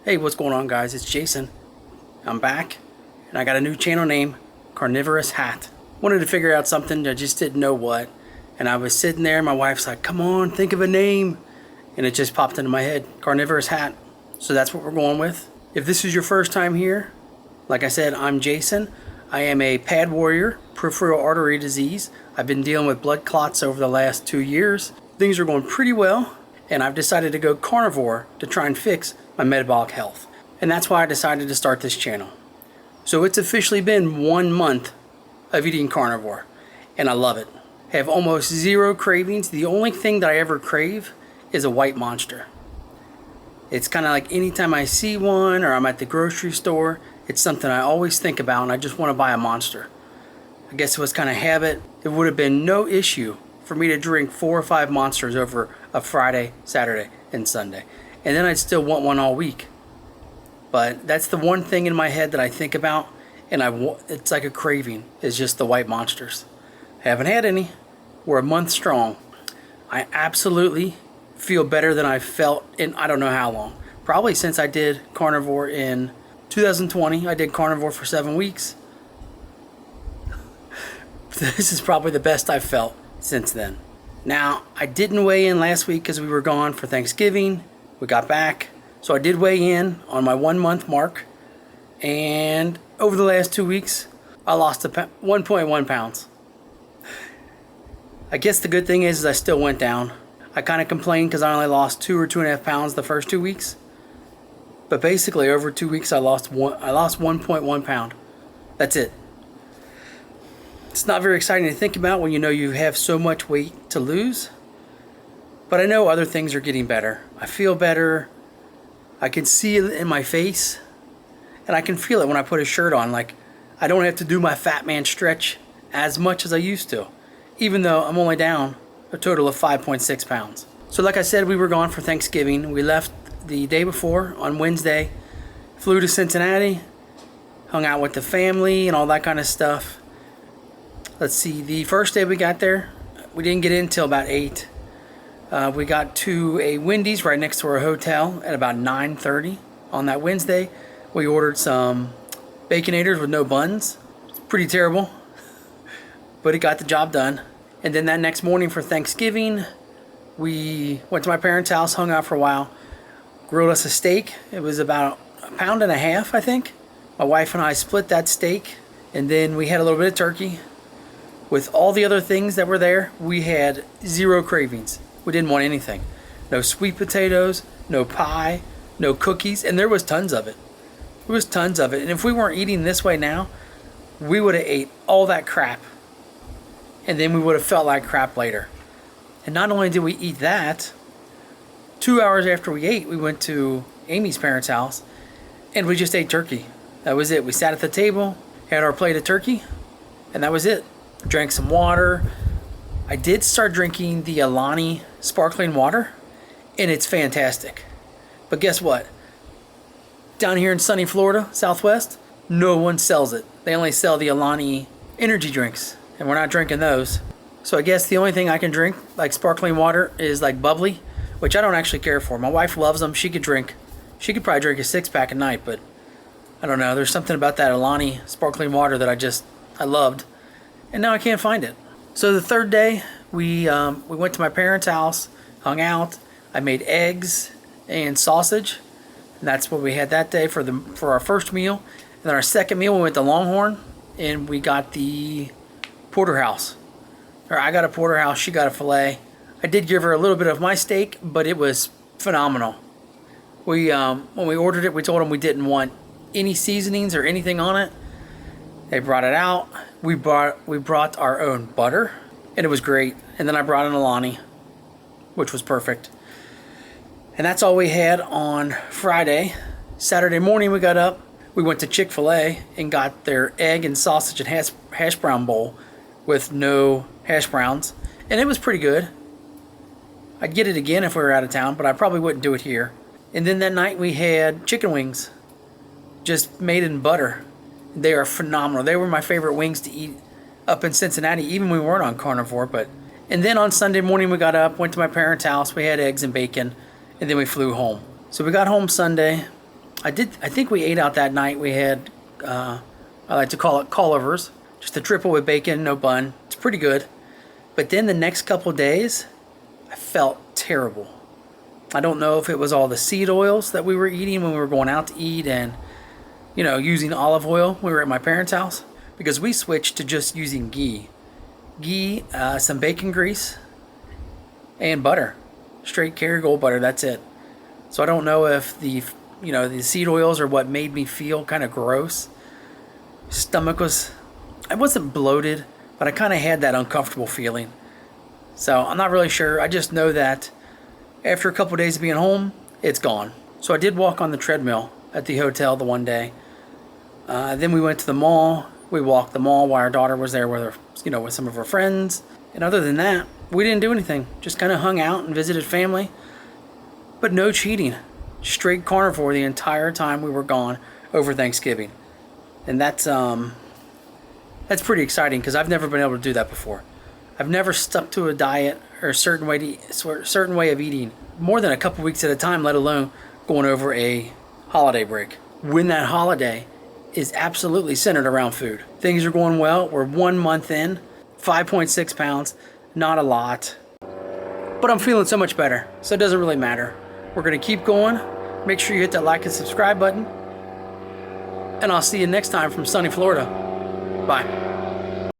Hey, what's going on, guys? It's Jason. I'm back, and I got a new channel name, Carnivorous Hat. Wanted to figure out something, I just didn't know what. And I was sitting there, my wife's like, come on, think of a name. And it just popped into my head, Carnivorous Hat. So that's what we're going with. If this is your first time here, like I said, I'm Jason. I am a pad warrior, peripheral artery disease. I've been dealing with blood clots over the last 2 years. Things are going pretty well, and I've decided to go carnivore to try and fix my metabolic health. And that's why I decided to start this channel. So it's officially been 1 month of eating carnivore, and I love it. I have almost zero cravings. The only thing that I ever crave is a white monster. It's kind of like anytime I see one or I'm at the grocery store, it's something I always think about, and I just want to buy a monster. I guess it was kind of habit. It would have been no issue for me to drink 4 or 5 monsters over a Friday, Saturday, and Sunday. And then I'd still want one all week. But that's the one thing in my head that I think about, and it's like a craving, is just the white monsters. I haven't had any. We're a month strong. I absolutely feel better than I've felt in I don't know how long. Probably since I did carnivore in 2020. I did carnivore for 7 weeks. This is probably the best I've felt since then. Now, I didn't weigh in last week because we were gone for Thanksgiving. We got back. So I did weigh in on my 1 month mark. And over the last 2 weeks, I lost 1.1 pounds. I guess the good thing is I still went down. I kind of complained because I only lost 2 or 2.5 pounds the first 2 weeks. But basically over 2 weeks I lost 1.1 pound. That's it. It's not very exciting to think about when you know you have so much weight to lose. But I know other things are getting better. I feel better. I can see it in my face. And I can feel it when I put a shirt on. Like, I don't have to do my fat man stretch as much as I used to. Even though I'm only down a total of 5.6 pounds. So like I said, we were gone for Thanksgiving. We left the day before on Wednesday. Flew to Cincinnati. Hung out with the family and all that kind of stuff. Let's see, the first day we got there, we didn't get in until about 8. We got to a Wendy's right next to our hotel at about 9:30 on that Wednesday. We ordered some Baconators with no buns. It's pretty terrible, but it got the job done. And then that next morning for Thanksgiving, we went to my parents' house, hung out for a while, grilled us a steak. It was about 1.5 pounds, I think. My wife and I split that steak, and then we had a little bit of turkey. With all the other things that were there, we had zero cravings. We didn't want anything. No sweet potatoes, no pie, no cookies, and there was tons of it. There was tons of it. And if we weren't eating this way now, we would have ate all that crap. And then we would have felt like crap later. And not only did we eat that, 2 hours after we ate, we went to Amy's parents' house, and we just ate turkey. That was it. We sat at the table, had our plate of turkey, and that was it. Drank some water. I did start drinking the Alani sparkling water, and it's fantastic. But guess what? Down here in sunny Florida, Southwest, no one sells it. They only sell the Alani energy drinks, and we're not drinking those. So I guess the only thing I can drink, like sparkling water, is like bubbly, which I don't actually care for. My wife loves them. She could probably drink a 6-pack a night, but I don't know. There's something about that Alani sparkling water that I loved. And now I can't find it. So the third day, we went to my parents' house, hung out. I made eggs and sausage. And that's what we had that day for our first meal. And then our second meal, we went to Longhorn, and we got the porterhouse. Or I got a porterhouse, she got a filet. I did give her a little bit of my steak, but it was phenomenal. When we ordered it, we told them we didn't want any seasonings or anything on it. They brought it out. We brought our own butter, and it was great. And then I brought an Alani, which was perfect. And that's all we had on Friday. Saturday morning we got up. We went to Chick-fil-A and got their egg and sausage and hash brown bowl with no hash browns. And it was pretty good. I'd get it again if we were out of town, but I probably wouldn't do it here. And then that night we had chicken wings, just made in butter. They are phenomenal. They were my favorite wings to eat up in Cincinnati, even when we weren't on carnivore. And then on Sunday morning we got up, went to my parents' house, we had eggs and bacon, and then we flew home. So we got home Sunday. I think we ate out that night. We had, I like to call it callovers, just a triple with bacon, no bun. It's pretty good. But then the next couple days, I felt terrible. I don't know if it was all the seed oils that we were eating when we were going out to eat and, using olive oil when we were at my parents' house. Because we switched to just using ghee. Ghee, some bacon grease, and butter. Straight Kerrygold butter, that's it. So I don't know if the seed oils are what made me feel kind of gross. I wasn't bloated, but I kind of had that uncomfortable feeling. So I'm not really sure. I just know that after a couple of days of being home, it's gone. So I did walk on the treadmill at the hotel the one day. Then we went to the mall. We walked the mall while our daughter was there with with some of her friends. And other than that, we didn't do anything. Just kind of hung out and visited family. But no cheating. Straight carnivore the entire time we were gone over Thanksgiving. And that's pretty exciting because I've never been able to do that before. I've never stuck to a diet or a certain way of eating more than a couple weeks at a time, let alone going over a holiday break. When that holiday is absolutely centered around food. Things are going well. We're 1 month in, 5.6 pounds, not a lot. But I'm feeling so much better, so it doesn't really matter. We're going to keep going. Make sure you hit that like and subscribe button. And I'll see you next time from sunny Florida. Bye.